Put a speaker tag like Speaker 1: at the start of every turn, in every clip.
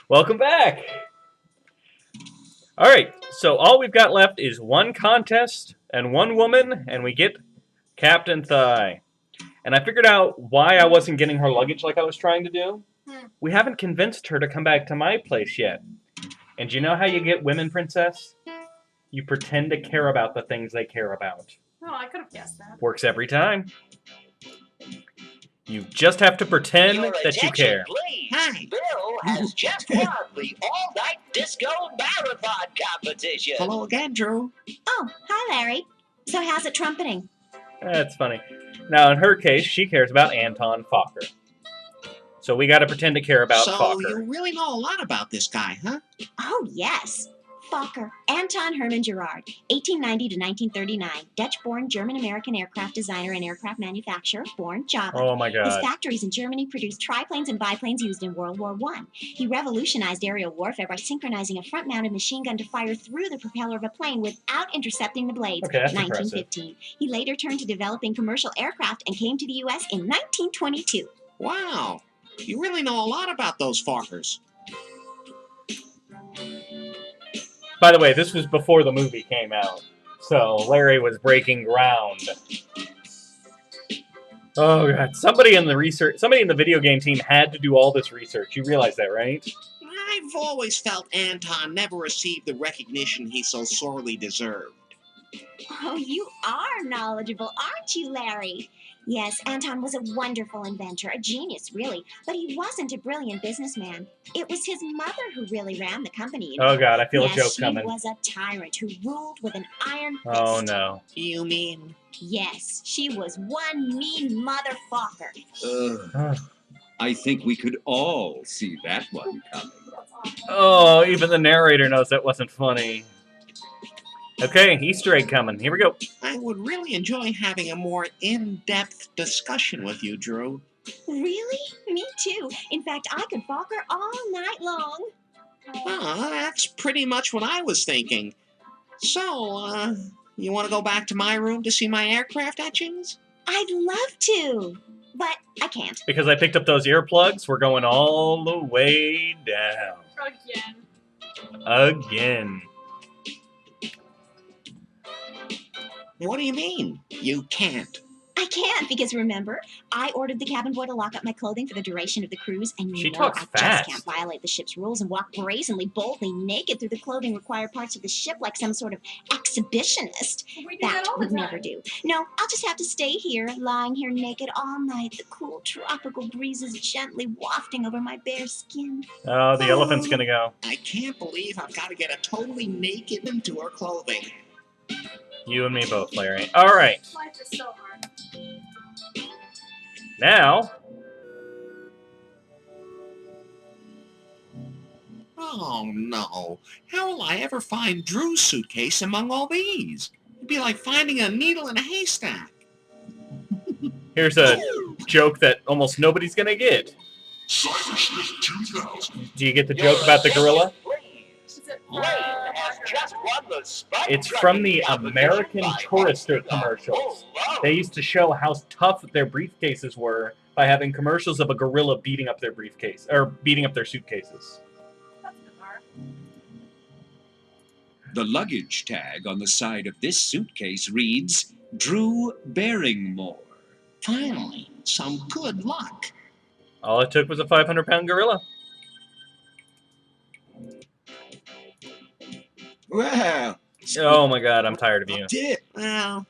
Speaker 1: Welcome back! Alright, so all we've got left is one contest and one woman, and we get Captain Thigh. And I figured out why I wasn't getting her luggage like I was trying to do. We haven't convinced her to come back to my place yet. And do you know how you get women, Princess? You pretend to care about the things they care about.
Speaker 2: Oh, I could have guessed that.
Speaker 1: Works every time. You just have to pretend that you care.
Speaker 3: Please. Hi. Bill has just won the all-night disco marathon competition.
Speaker 4: Hello again, Drew.
Speaker 5: Oh, hi, Larry. So how's it trumpeting?
Speaker 1: That's funny. Now, in her case, she cares about Anton Walker. So we got to pretend to care about Walker.
Speaker 4: So you really know a lot about this guy, huh?
Speaker 5: Oh, yes. Fokker, Anton Hermann Gerard, 1890 to 1939, Dutch-born German-American aircraft designer and aircraft manufacturer, born Java.
Speaker 1: Oh my God.
Speaker 5: His factories in Germany produced triplanes and biplanes used in World War I. He revolutionized aerial warfare by synchronizing a front-mounted machine gun to fire through the propeller of a plane without intercepting the blades.
Speaker 1: Okay, that's
Speaker 5: 1915.
Speaker 1: impressive.
Speaker 5: He later turned to developing commercial aircraft and came to the U.S. in 1922.
Speaker 4: Wow. You really know a lot about those Fokkers.
Speaker 1: By the way, this was before the movie came out. So Larry was breaking ground. Oh God. Somebody in the video game team had to do all this research. You realize that, right?
Speaker 4: I've always felt Anton never received the recognition he so sorely deserved.
Speaker 5: Oh, you are knowledgeable, aren't you, Larry? Yes, Anton was a wonderful inventor, a genius, really, but he wasn't a brilliant businessman. It was his mother who really ran the company. You know?
Speaker 1: Oh God, I feel a joke
Speaker 5: she
Speaker 1: coming.
Speaker 5: She was a tyrant who ruled with an iron fist.
Speaker 1: Oh no.
Speaker 4: You mean?
Speaker 5: Yes, she was one mean motherfucker.
Speaker 6: I think we could all see that one coming.
Speaker 1: Oh, even the narrator knows that wasn't funny. Okay, Easter egg coming. Here we go.
Speaker 4: I would really enjoy having a more in-depth discussion with you, Drew.
Speaker 5: Really? Me too. In fact, I could Fokker all night long.
Speaker 4: Oh, that's pretty much what I was thinking. So, you want to go back to my room to see my aircraft etchings?
Speaker 5: I'd love to, but I can't.
Speaker 1: Because I picked up those earplugs, we're going all the way down. Again.
Speaker 4: What do you mean? You can't.
Speaker 5: I can't, because remember, I ordered the cabin boy to lock up my clothing for the duration of the cruise, and
Speaker 1: She
Speaker 5: know
Speaker 1: talks
Speaker 5: I
Speaker 1: fast.
Speaker 5: just can't violate the ship's rules and walk brazenly, boldly naked through the clothing required parts of the ship like some sort of exhibitionist.
Speaker 2: We do
Speaker 5: That
Speaker 2: all
Speaker 5: would
Speaker 2: the
Speaker 5: never
Speaker 2: time.
Speaker 5: do. No, I'll just have to stay here, lying here naked all night, the cool tropical breezes gently wafting over my bare skin.
Speaker 1: Oh, the elephant's gonna go.
Speaker 4: I can't believe I've got to get a totally naked into her clothing.
Speaker 1: You and me both, Larry. Alright.
Speaker 2: Life is so hard.
Speaker 1: Now,
Speaker 4: Oh, no. How will I ever find Drew's suitcase among all these? It'd be like finding a needle in a haystack.
Speaker 1: here's a joke that almost nobody's gonna get.
Speaker 7: Cybersmith 2000.
Speaker 1: Do you get the joke about the gorilla?
Speaker 2: Is it,
Speaker 3: Lane has just won the Spike
Speaker 1: It's from the
Speaker 3: Trucking
Speaker 1: American
Speaker 3: competition
Speaker 1: Tourister
Speaker 3: by
Speaker 1: commercials.
Speaker 3: full load.
Speaker 1: They used to show how tough their briefcases were by having commercials of a gorilla beating up their briefcase, or beating up their suitcases.
Speaker 2: that's bizarre.
Speaker 6: The luggage tag on the side of this suitcase reads, Drew Barrymore.
Speaker 4: Finally, some good luck.
Speaker 1: All it took was a 500-pound gorilla.
Speaker 8: Wow.
Speaker 1: Oh my God, I'm tired of you.
Speaker 8: Dip.
Speaker 4: Well,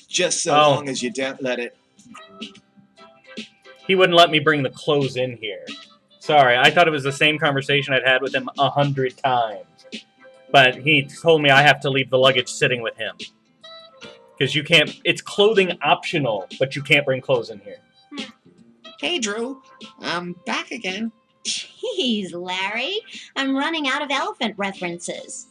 Speaker 8: Just so
Speaker 1: Oh.
Speaker 8: long as you don't let it.
Speaker 1: He wouldn't let me bring the clothes in here. Sorry, I thought it was the same conversation I'd had with him 100 times. But he told me I have to leave the luggage sitting with him. Because you can't, it's clothing optional, but you can't bring clothes in here.
Speaker 4: hey, Drew. I'm back again.
Speaker 5: Jeez, Larry, I'm running out of elephant references.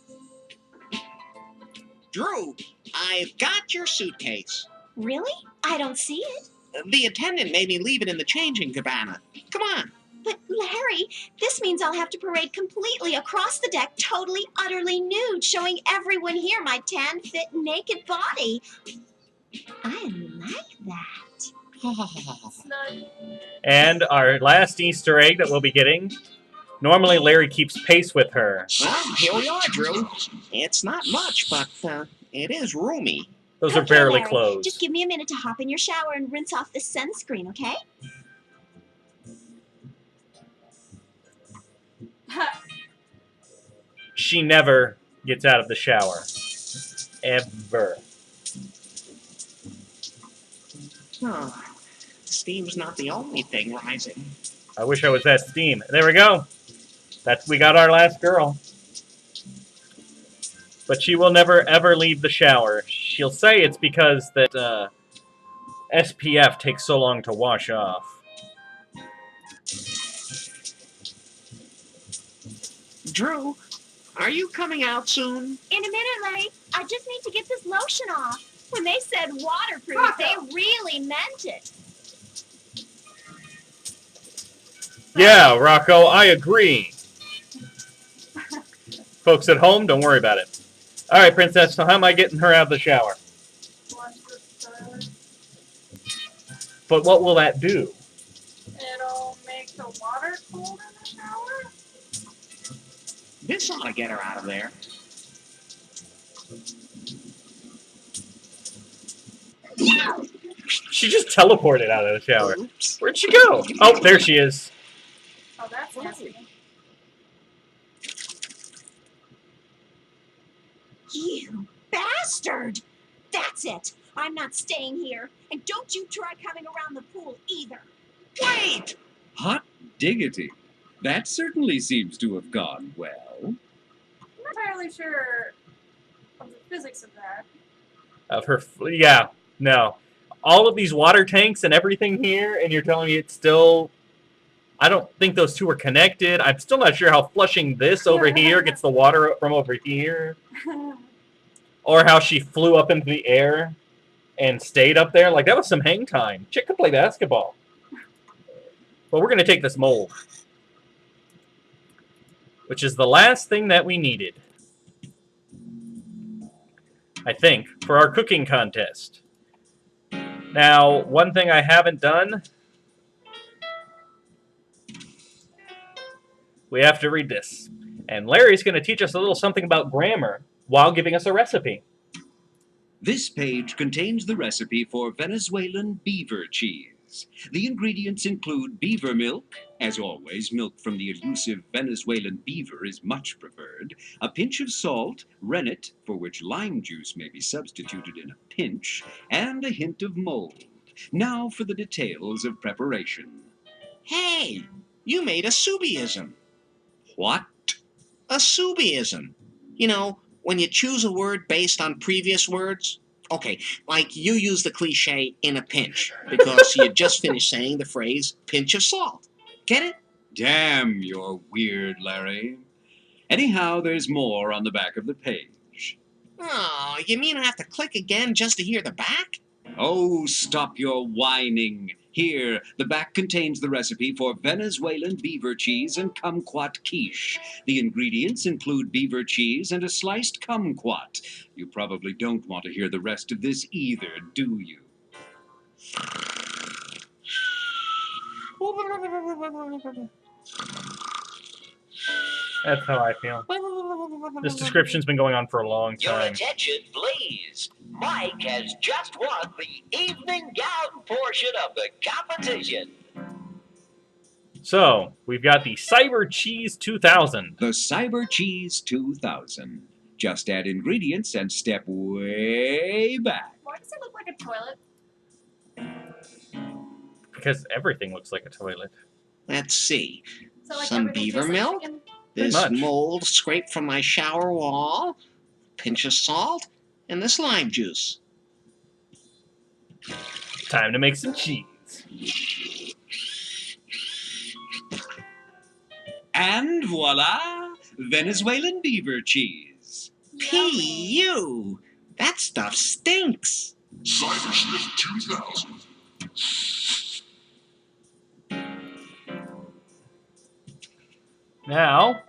Speaker 4: Drew, I've got your suitcase.
Speaker 5: Really? I don't see it.
Speaker 4: The attendant made me leave it in the changing cabana. Come on.
Speaker 5: But, Larry, this means I'll have to parade completely across the deck, totally, utterly nude, showing everyone here my tan, fit, naked body. I like that.
Speaker 2: Snug.
Speaker 1: And our last Easter egg that we'll be getting Normally, Larry keeps pace with her.
Speaker 4: Well, here we are, Drew. It's not much, but it is roomy.
Speaker 1: Those are
Speaker 5: Okay,
Speaker 1: barely
Speaker 5: Larry,
Speaker 1: clothes.
Speaker 5: just give me a minute to hop in your shower and rinse off the sunscreen, okay?
Speaker 1: She never gets out of the shower. Ever.
Speaker 4: Oh, steam's not the only thing rising.
Speaker 1: I wish I was that steam. There we go. We got our last girl. But she will never ever leave the shower. She'll say it's because that SPF takes so long to wash off.
Speaker 4: Drew, are you coming out soon?
Speaker 5: In a minute, Larry. I just need to get this lotion off. When they said waterproof, they really meant it.
Speaker 1: Yeah, Rocco, I agree. Folks at home, don't worry about it. All right, Princess, so how am I getting her out of the shower? But what will that do?
Speaker 2: It'll make the water cold in the shower?
Speaker 4: This ought to get her out of there.
Speaker 1: She just teleported out of the shower.
Speaker 4: Oops.
Speaker 1: Where'd she go? Oh, there she is.
Speaker 2: Oh, that's nasty.
Speaker 5: You bastard! That's it. I'm not staying here. And don't you try coming around the pool either.
Speaker 4: Wait!
Speaker 6: Hot diggity. That certainly seems to have gone well.
Speaker 2: I'm not entirely sure of the physics of that.
Speaker 1: Of her, yeah, no. All of these water tanks and everything here, and you're telling me it's still... I don't think those two are connected. I'm still not sure how flushing this over here gets the water from over here. Or how she flew up into the air and stayed up there. Like, that was some hang time. Chick could play basketball. But we're going to take this mold. Which is the last thing that we needed. I think, for our cooking contest. Now, one thing I haven't done... We have to read this. And Larry's going to teach us a little something about grammar while giving us a recipe.
Speaker 6: This page contains the recipe for Venezuelan beaver cheese. The ingredients include beaver milk, as always, milk from the elusive Venezuelan beaver is much preferred, a pinch of salt, rennet, for which lime juice may be substituted in a pinch, and a hint of mold. Now for the details of preparation.
Speaker 4: Hey, you made a Subiism.
Speaker 6: What?
Speaker 4: A Subiism. You know, when you choose a word based on previous words. Okay, like you use the cliche in a pinch because you just finished saying the phrase pinch of salt. Get it?
Speaker 6: Damn, you're weird, Larry. Anyhow, there's more on the back of the page.
Speaker 4: Oh, you mean I have to click again just to hear the back?
Speaker 6: Oh, stop your whining. Here, the back contains the recipe for Venezuelan beaver cheese and kumquat quiche. The ingredients include beaver cheese and a sliced kumquat. You probably don't want to hear the rest of this either, do you?
Speaker 1: That's how I feel. This description's been going on for a long
Speaker 3: Your
Speaker 1: time.
Speaker 3: attention, please. Mike has just won the evening gown portion of the competition.
Speaker 1: So, we've got the Cyber Cheese 2000.
Speaker 6: The Cyber Cheese 2000. Just add ingredients and step way back.
Speaker 2: Why does it look like a toilet?
Speaker 1: Because everything looks like a toilet.
Speaker 4: Let's see.
Speaker 2: So, like,
Speaker 4: Some
Speaker 2: everything
Speaker 4: beaver
Speaker 2: tastes like
Speaker 4: milk?
Speaker 2: chicken?
Speaker 4: This
Speaker 1: much.
Speaker 4: mold scraped from my shower wall, pinch of salt, and this lime juice.
Speaker 1: Time to make some cheese.
Speaker 6: And voila! Venezuelan beaver cheese.
Speaker 4: P.U. That stuff stinks.
Speaker 7: Cybersmith 2000.
Speaker 1: Now,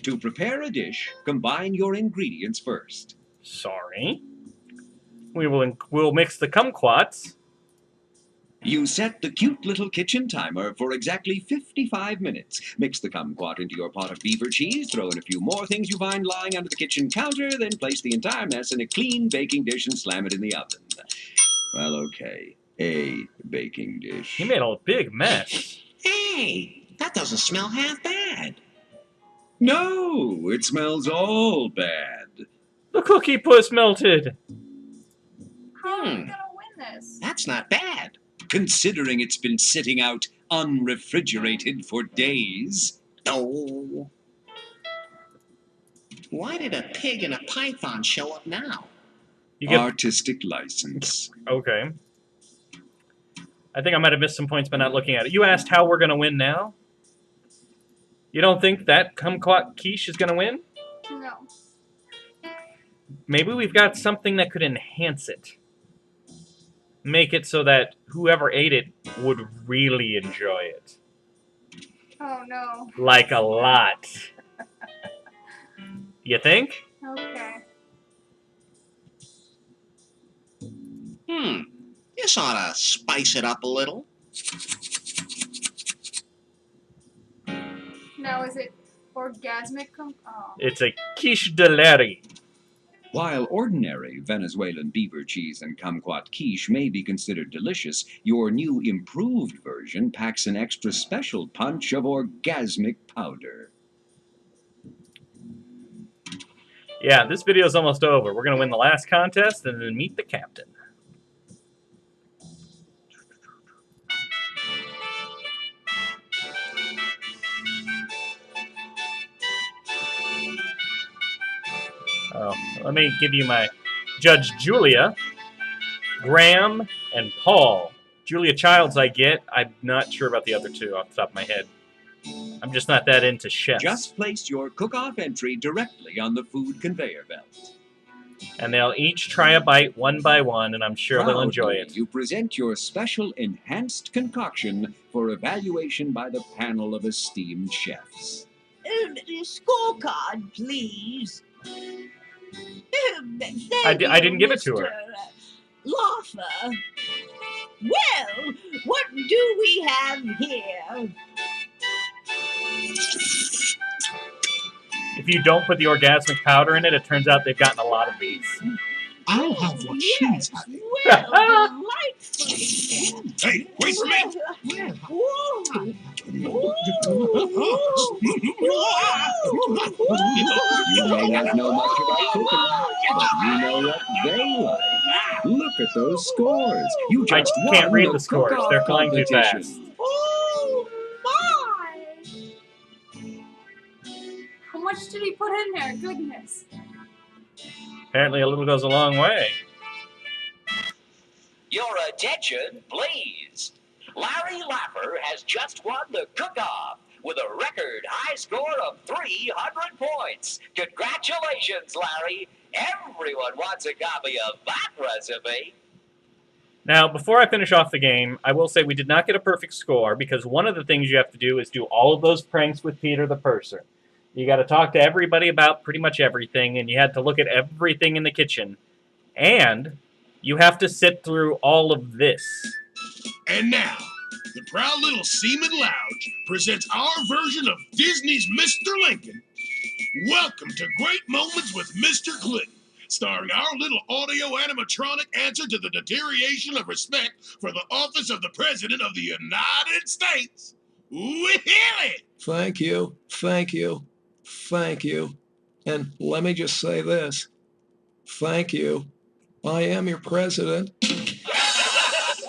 Speaker 6: To prepare a dish, combine your ingredients first.
Speaker 1: sorry. We'll mix the kumquats
Speaker 6: You set the cute little kitchen timer for exactly 55 minutes. Mix the kumquat into your pot of beaver cheese, throw in a few more things you find lying under the kitchen counter, then place the entire mess in a clean baking dish and slam it in the oven. Well, okay. A baking dish.
Speaker 1: He made a big mess.
Speaker 4: Hey, that doesn't smell half bad.
Speaker 6: No, it smells all bad.
Speaker 1: The cookie puss melted.
Speaker 2: How are we gonna win this?
Speaker 4: That's not bad.
Speaker 6: Considering it's been sitting out unrefrigerated for days.
Speaker 4: Oh. Why did a pig and a python show up now?
Speaker 1: You get
Speaker 6: Artistic license.
Speaker 1: okay. I think I might have missed some points by not looking at it. You asked how we're gonna win now. You don't think that kumquat quiche is gonna win?
Speaker 2: No.
Speaker 1: Maybe we've got something that could enhance it. Make it so that whoever ate it would really enjoy it.
Speaker 2: Oh no.
Speaker 1: Like a lot. You think?
Speaker 2: Okay.
Speaker 4: This ought to spice it up a little.
Speaker 2: Now is it orgasmic? Oh.
Speaker 1: It's a quiche de Larry.
Speaker 6: While ordinary Venezuelan beaver cheese and kumquat quiche may be considered delicious, your new improved version packs an extra special punch of orgasmic powder.
Speaker 1: Yeah, this video is almost over. We're going to win the last contest and then meet the captain. Oh, let me give you my Judge Julia, Graham, and Paul. Julia Childs I get. I'm not sure about the other two off the top of my head. I'm just not that into chefs.
Speaker 6: Just place your cook-off entry directly on the food conveyor belt.
Speaker 1: And they'll each try a bite one by one, and I'm sure they'll enjoy it.
Speaker 6: You present your special enhanced concoction for evaluation by the panel of esteemed chefs.
Speaker 9: Scorecard, please.
Speaker 1: I didn't give it to her.
Speaker 9: Loffer. Well, what do we have here?
Speaker 1: If you don't put the orgasmic powder in it, it turns out they've gotten a lot of these.
Speaker 7: I'll have what she's having.
Speaker 9: Well, delightfully.
Speaker 7: Hey, wait for me!
Speaker 9: Whoa.
Speaker 6: You may not know much about cooking, but you know what they like. Look at those scores. You
Speaker 1: I
Speaker 6: just
Speaker 1: can't
Speaker 6: won
Speaker 1: read
Speaker 6: the
Speaker 1: the scores.
Speaker 6: cook-off
Speaker 1: They're flying too
Speaker 6: competition.
Speaker 1: fast.
Speaker 2: Oh my! How much did he put in there? Goodness.
Speaker 1: Apparently a little goes a long way.
Speaker 3: Your attention, please. Larry Laffer has just won the cook-off with a record high score of 300 points. Congratulations, Larry. Everyone wants a copy of that recipe.
Speaker 1: Now, before I finish off the game, I will say we did not get a perfect score because one of the things you have to do is do all of those pranks with Peter the Purser. You got to talk to everybody about pretty much everything, and you had to look at everything in the kitchen. And you have to sit through all of this.
Speaker 7: And now, the proud little Seaman Lounge presents our version of Disney's Mr. Lincoln. Welcome to Great Moments with Mr. Glidden, starring our little audio animatronic answer to the deterioration of respect for the office of the President of the United States. Willie!
Speaker 10: Thank you, thank you, thank you. And let me just say this. Thank you. I am your president.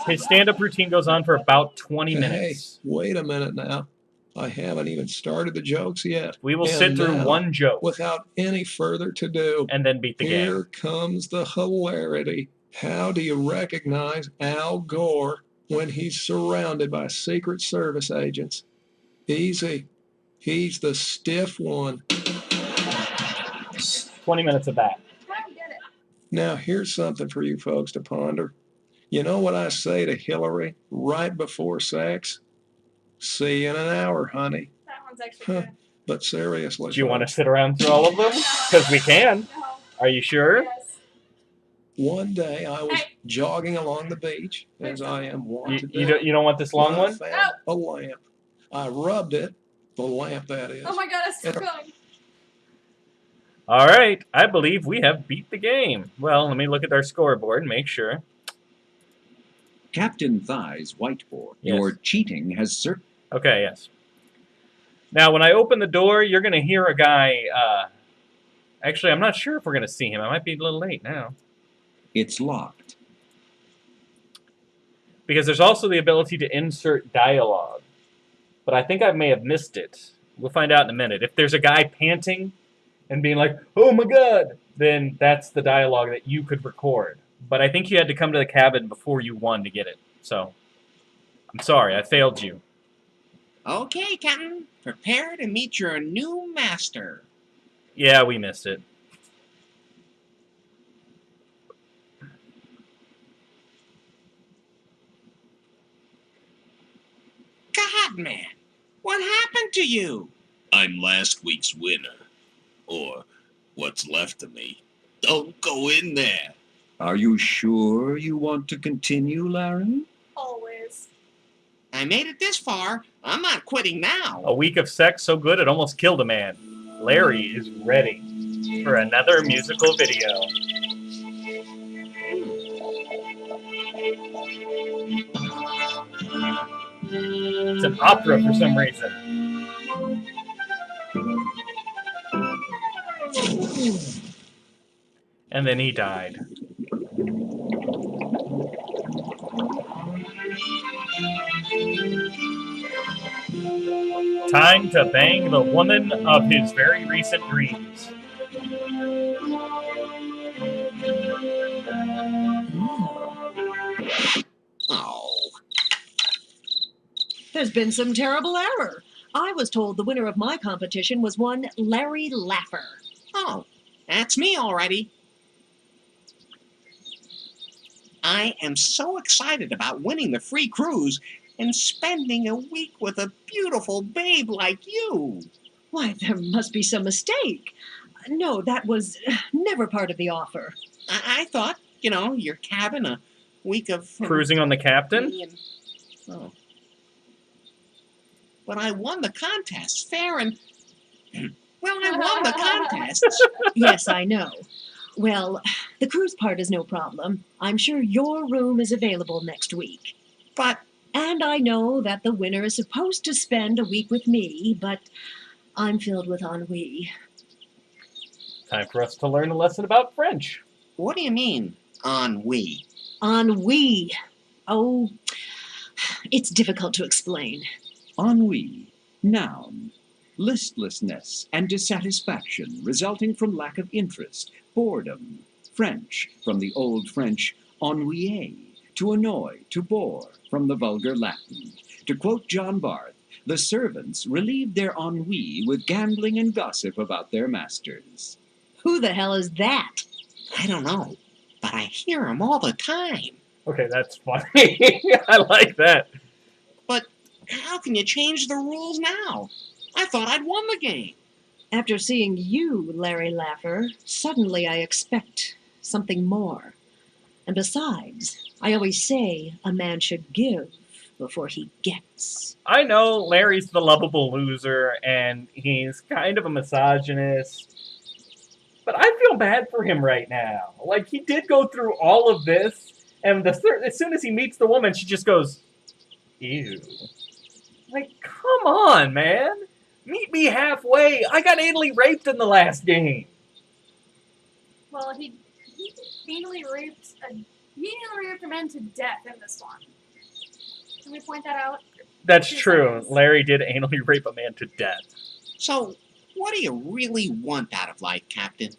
Speaker 1: His stand-up routine goes on for about 20
Speaker 10: Hey,
Speaker 1: minutes.
Speaker 10: wait a minute now. I haven't even started the jokes yet.
Speaker 1: We will
Speaker 10: And
Speaker 1: sit through
Speaker 10: now,
Speaker 1: one joke
Speaker 10: without any further to do.
Speaker 1: and then beat the game.
Speaker 10: Here comes the hilarity. How do you recognize Al Gore when he's surrounded by Secret Service agents? Easy. He's the stiff one.
Speaker 1: 20 minutes of that.
Speaker 2: I don't get it.
Speaker 10: Now, here's something for you folks to ponder. You know what I say to Hillary right before sex? See you in an hour, honey.
Speaker 2: That one's actually good.
Speaker 10: But seriously,
Speaker 1: Do you want to
Speaker 10: folks,
Speaker 1: sit around through all of them? Because we can.
Speaker 2: No.
Speaker 1: Are you sure?
Speaker 2: Yes.
Speaker 10: One day I was
Speaker 2: Hey.
Speaker 10: jogging along the beach, as I am wont to do.
Speaker 1: You don't want this long
Speaker 10: when I
Speaker 1: one?
Speaker 10: found a lamp. I rubbed it, the lamp that is.
Speaker 2: Oh my god, it's still
Speaker 10: and
Speaker 2: going.
Speaker 1: All right, I believe we have beat the game. Well, let me look at our scoreboard and make sure.
Speaker 6: Captain Thigh's whiteboard.
Speaker 1: Yes.
Speaker 6: Your cheating has certainly.
Speaker 1: Okay, yes. Now, when I open the door, you're going to hear a guy. Actually, I'm not sure if we're going to see him. I might be a little late now.
Speaker 6: It's locked.
Speaker 1: Because there's also the ability to insert dialogue. But I think I may have missed it. We'll find out in a minute. If there's a guy panting and being like, oh my god, then that's the dialogue that you could record. But I think you had to come to the cabin before you won to get it. So, I'm sorry, I failed you.
Speaker 4: Okay, Captain. Prepare to meet your new master.
Speaker 1: Yeah, we missed it.
Speaker 4: God, man. What happened to you?
Speaker 7: I'm last week's winner. Or what's left of me. Don't go in there.
Speaker 6: Are you sure you want to continue, Larry?
Speaker 2: Always.
Speaker 4: I made it this far. I'm not quitting now.
Speaker 1: A week of sex so good it almost killed a man. Larry is ready for another musical video. It's an opera for some reason. And then he died. Time to bang the woman of his very recent dreams.
Speaker 4: Oh.
Speaker 9: There's been some terrible error. I was told the winner of my competition was one Larry Laffer.
Speaker 4: Oh, that's me already. I am so excited about winning the free cruise and spending a week with a beautiful babe like you.
Speaker 9: Why, there must be some mistake. No, that was never part of the offer.
Speaker 4: I thought, your cabin, a week of...
Speaker 1: Cruising on the Captain?
Speaker 4: Oh. But I won the contest, fair and... Well, I won the contest.
Speaker 9: Yes, I know. Well, the cruise part is no problem. I'm sure your room is available next week.
Speaker 4: But...
Speaker 9: And I know that the winner is supposed to spend a week with me, but I'm filled with ennui.
Speaker 1: Time for us to learn a lesson about French.
Speaker 4: What do you mean, ennui?
Speaker 9: Ennui. Oh, it's difficult to explain.
Speaker 6: Ennui. Noun. Listlessness and dissatisfaction resulting from lack of interest, boredom. French, from the Old French, ennuyer, to annoy, to bore, from the vulgar Latin. To quote John Barth, the servants relieved their ennui with gambling and gossip about their masters.
Speaker 9: Who the hell is that?
Speaker 4: I don't know, but I hear him all the time.
Speaker 1: Okay, that's funny. I like that.
Speaker 4: But how can you change the rules now? I thought I'd won the game.
Speaker 9: After seeing you, Larry Laffer, suddenly I expect something more. And besides, I always say a man should give before he gets.
Speaker 1: I know Larry's the lovable loser, and he's kind of a misogynist. But I feel bad for him right now. Like, he did go through all of this, and as soon as he meets the woman, she just goes, ew. Like, come on, man. Meet me halfway. I got anally raped in the last game.
Speaker 2: Well, he anally raped a man to death in this one. Can we point that out?
Speaker 1: That's
Speaker 2: 2
Speaker 1: true.
Speaker 2: seconds.
Speaker 1: Larry did anally rape a man to death.
Speaker 4: So, what do you really want out of life, Captain?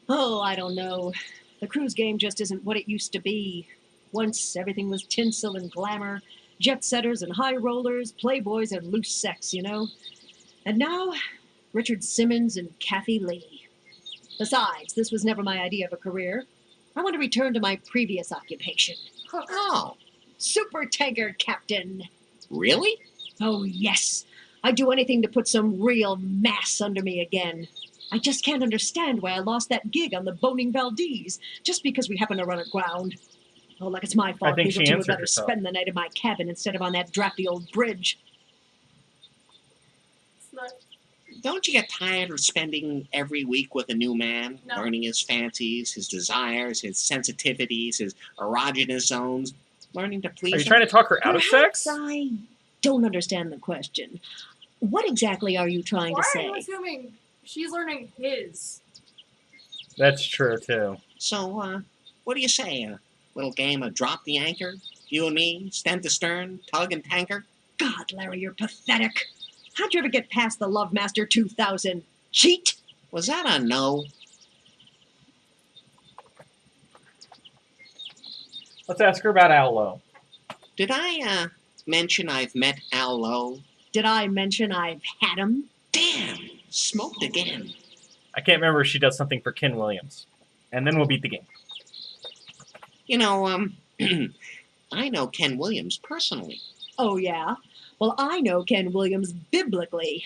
Speaker 9: Oh, I don't know. The cruise game just isn't what it used to be. Once everything was tinsel and glamour, jet setters and high rollers, playboys and loose sex, you know? And now, Richard Simmons and Kathy Lee. Besides, this was never my idea of a career. I want to return to my previous occupation.
Speaker 4: Oh,
Speaker 9: Super tanker captain.
Speaker 4: really?
Speaker 9: Oh, yes. I'd do anything to put some real mass under me again. I just can't understand why I lost that gig on the Boning Valdez just because we happened to run aground. Oh, like it's my fault.
Speaker 1: I think
Speaker 9: People
Speaker 1: she
Speaker 9: would
Speaker 1: answered
Speaker 9: rather
Speaker 1: herself.
Speaker 9: spend the night in my cabin instead of on that drafty old bridge.
Speaker 2: It's not-
Speaker 4: Don't you get tired of spending every week with a new man,
Speaker 2: No.
Speaker 4: learning his fancies, his desires, his sensitivities, his erogenous zones, learning to please
Speaker 1: Are you
Speaker 4: him?
Speaker 1: trying to talk her out of
Speaker 9: Perhaps
Speaker 1: sex?
Speaker 9: I don't understand the question. What exactly are you trying
Speaker 2: Why
Speaker 9: to
Speaker 2: are you
Speaker 9: say?
Speaker 2: assuming she's learning his?
Speaker 1: That's true, too.
Speaker 4: So, what do you say? A little game of drop the anchor? You and me, stem to stern, tug and tanker?
Speaker 9: God, Larry, you're pathetic. How'd you ever get past the Love Master 2000? Cheat?
Speaker 4: Was that a no?
Speaker 1: Let's ask her about Allo.
Speaker 4: Did I, mention I've met Al Lowe?
Speaker 9: Did I mention I've had him?
Speaker 4: Damn! Smoked again.
Speaker 1: I can't remember if she does something for Ken Williams. And then we'll beat the game.
Speaker 4: You know, I know Ken Williams personally.
Speaker 9: Oh, yeah? Well, I know Ken Williams biblically.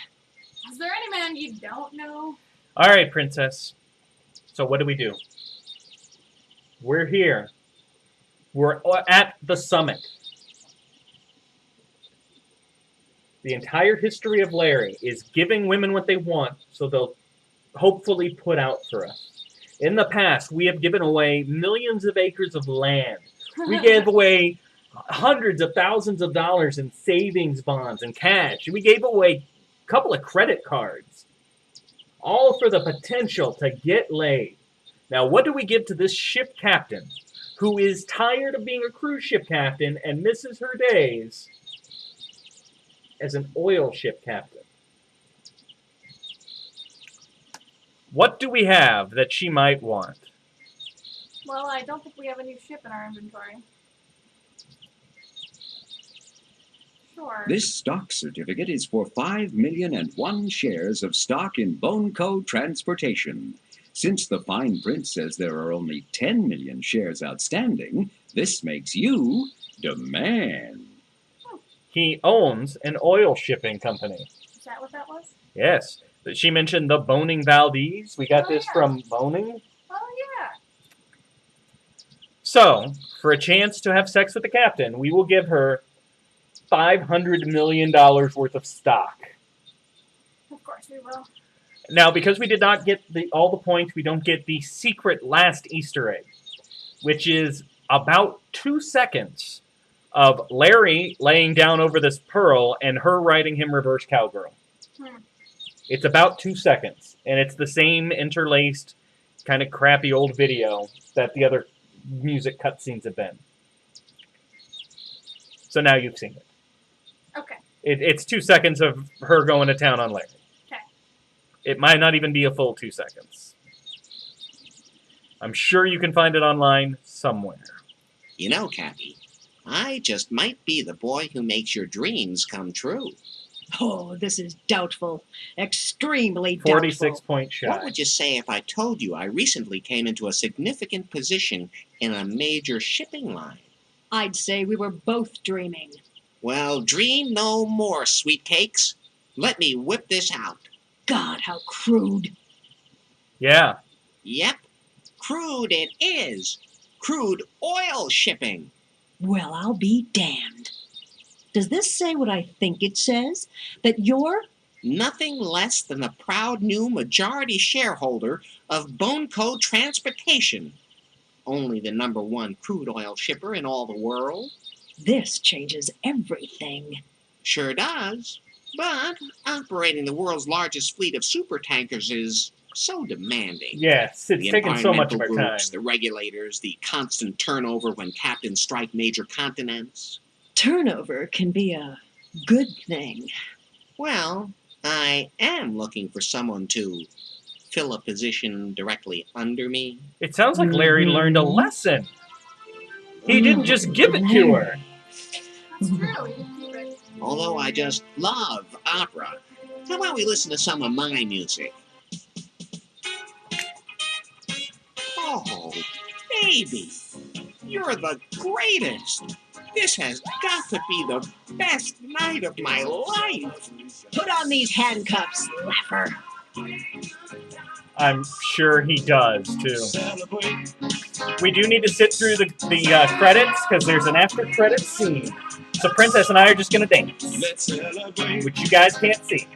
Speaker 2: Is there any man you don't know?
Speaker 1: All right, princess. So what do we do? We're here. We're at the summit. The entire history of Larry is giving women what they want so they'll hopefully put out for us. In the past, we have given away millions of acres of land. We gave away hundreds of thousands of dollars in savings bonds and cash. We gave away a couple of credit cards. All for the potential to get laid. Now, what do we give to this ship captain who is tired of being a cruise ship captain and misses her days as an oil ship captain? What do we have that she might want?
Speaker 2: Well, I don't think we have a new ship in our inventory. Sure.
Speaker 6: This stock certificate is for 5,000,001 shares of stock in Boneco Transportation. Since the fine print says there are only 10 million shares outstanding, this makes you the man.
Speaker 1: He owns an oil shipping company.
Speaker 2: Is that what that was?
Speaker 1: Yes. She mentioned the Boning Valdez. We got
Speaker 2: Oh,
Speaker 1: this
Speaker 2: yeah.
Speaker 1: from Boning.
Speaker 2: Oh, yeah.
Speaker 1: So, for a chance to have sex with the captain, we will give her $500 million worth of stock.
Speaker 2: Of course we will.
Speaker 1: Now, because we did not get all the points, we don't get the secret last Easter egg, which is about 2 seconds of Larry laying down over this pearl and her riding him reverse cowgirl. It's about 2 seconds, and it's the same interlaced, kind of crappy old video that the other music cutscenes have been. So now you've seen it.
Speaker 2: Okay.
Speaker 1: It's 2 seconds of her going to town on Larry.
Speaker 2: Okay.
Speaker 1: It might not even be a full 2 seconds. I'm sure you can find it online somewhere.
Speaker 4: You know, Cappy, I just might be the boy who makes your dreams come true.
Speaker 9: Oh, this is doubtful. Extremely doubtful.
Speaker 1: 46 point
Speaker 4: What
Speaker 1: shot.
Speaker 4: would you say if I told you I recently came into a significant position in a major shipping line?
Speaker 9: I'd say we were both dreaming.
Speaker 4: Well, dream no more, sweet cakes. Let me whip this out.
Speaker 9: God, how crude.
Speaker 1: Yeah.
Speaker 4: Yep, crude it is. Crude oil shipping.
Speaker 9: Well, I'll be damned. Does this say what I think it says? That you're...
Speaker 4: Nothing less than the proud new majority shareholder of Boneco Transportation. Only the #1 crude oil shipper in all the world.
Speaker 9: This changes everything.
Speaker 4: Sure does. But operating the world's largest fleet of supertankers is so demanding.
Speaker 1: Yes, it's
Speaker 4: The
Speaker 1: taken so much of our
Speaker 4: environmental
Speaker 1: time.
Speaker 4: groups, the regulators, the constant turnover when captains strike major continents.
Speaker 9: Turnover can be a good thing.
Speaker 4: Well, I am looking for someone to fill a position directly under me.
Speaker 1: It sounds like Larry learned a lesson. He didn't just give it to her.
Speaker 2: That's true. You can keep it.
Speaker 4: Although I just love opera. How about we listen to some of my music? Oh, baby, you're the greatest. This has got to be the best night of my life.
Speaker 9: Put on these handcuffs, Laffer.
Speaker 1: I'm sure he does, too. We do need to sit through the credits, because there's an after-credits scene. So Princess and I are just going to dance, which you guys can't see.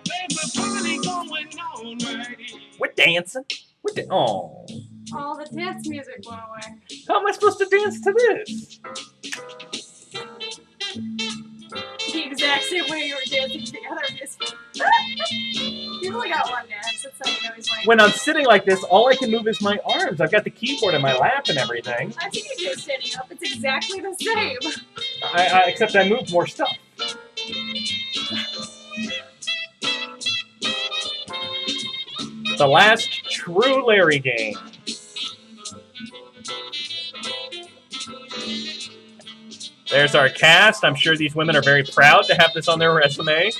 Speaker 1: We're dancing. Oh.
Speaker 2: All the dance music went away.
Speaker 1: How am I supposed to dance to this?
Speaker 2: The exact same way you were dancing to the other music. You've only got one dance. That's how you know he's like.
Speaker 1: When I'm sitting like this, all I can move is my arms. I've got the keyboard in my lap and everything.
Speaker 2: I think you do standing up. It's exactly the same.
Speaker 1: Except I move more stuff. The last true Larry game. There's our cast. I'm sure these women are very proud to have this on their resume.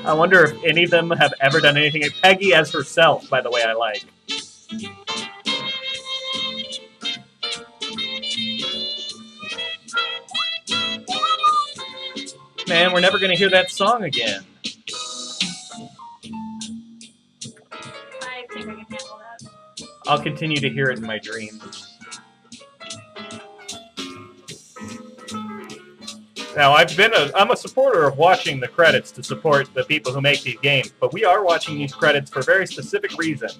Speaker 1: I wonder if any of them have ever done anything. Peggy as herself, by the way, I like. Man, we're never going to hear that song again.
Speaker 2: I think I can handle that.
Speaker 1: I'll continue to hear it in my dreams. Now, I'm a supporter of watching the credits to support the people who make these games, but we are watching these credits for a very specific reason.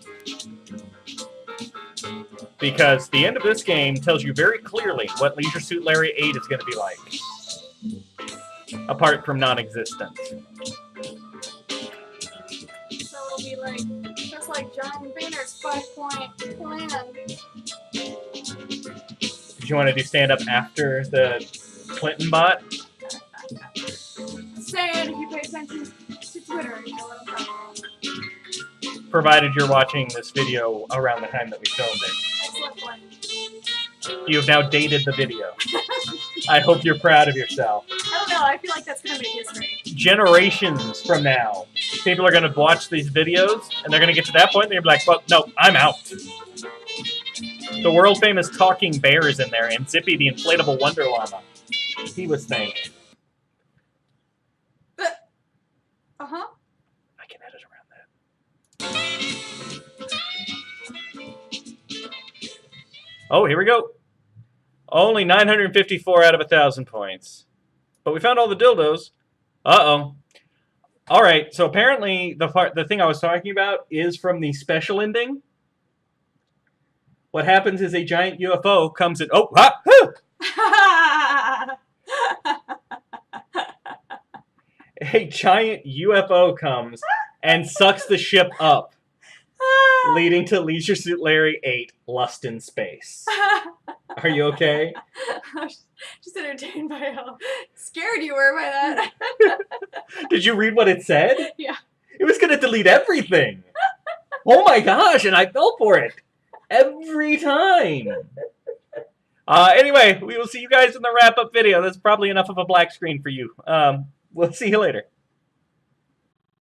Speaker 1: Because the end of this game tells you very clearly what Leisure Suit Larry 8 is going to be like. Apart from non-existence.
Speaker 2: So it'll be like, just like John Boehner's 5-point plan.
Speaker 1: Did you want to do stand-up after the Clinton bot?
Speaker 2: Saying if you pay attention to Twitter, you know what I'm talking about.
Speaker 1: Provided you're watching this video around the time that we filmed it.
Speaker 2: Excellent point.
Speaker 1: You have now dated the video. I hope you're proud of yourself.
Speaker 2: I don't know, I feel like that's going to make history.
Speaker 1: Generations from now, people are going to watch these videos, and they're going to get to that point, and they're going to be like, well, no, I'm out. The world-famous talking bear is in there, and Zippy the inflatable wonder llama. He was thanked.
Speaker 2: Uh-huh.
Speaker 1: I can edit around that. Oh, here we go. Only 954 out of 1,000 points. But we found all the dildos. Uh-oh. All right, so apparently the thing I was talking about is from the special ending. What happens is a giant UFO comes in. Oh, ah, a giant UFO comes and sucks the ship up, leading to Leisure Suit Larry 8, Lust in Space. Are you okay?
Speaker 2: I was just entertained by how scared you were by that.
Speaker 1: Did you read what it said?
Speaker 2: Yeah.
Speaker 1: It was going to delete everything. Oh my gosh, and I fell for it. Every time. Anyway, we will see you guys in the wrap-up video. That's probably enough of a black screen for you. We'll see you later.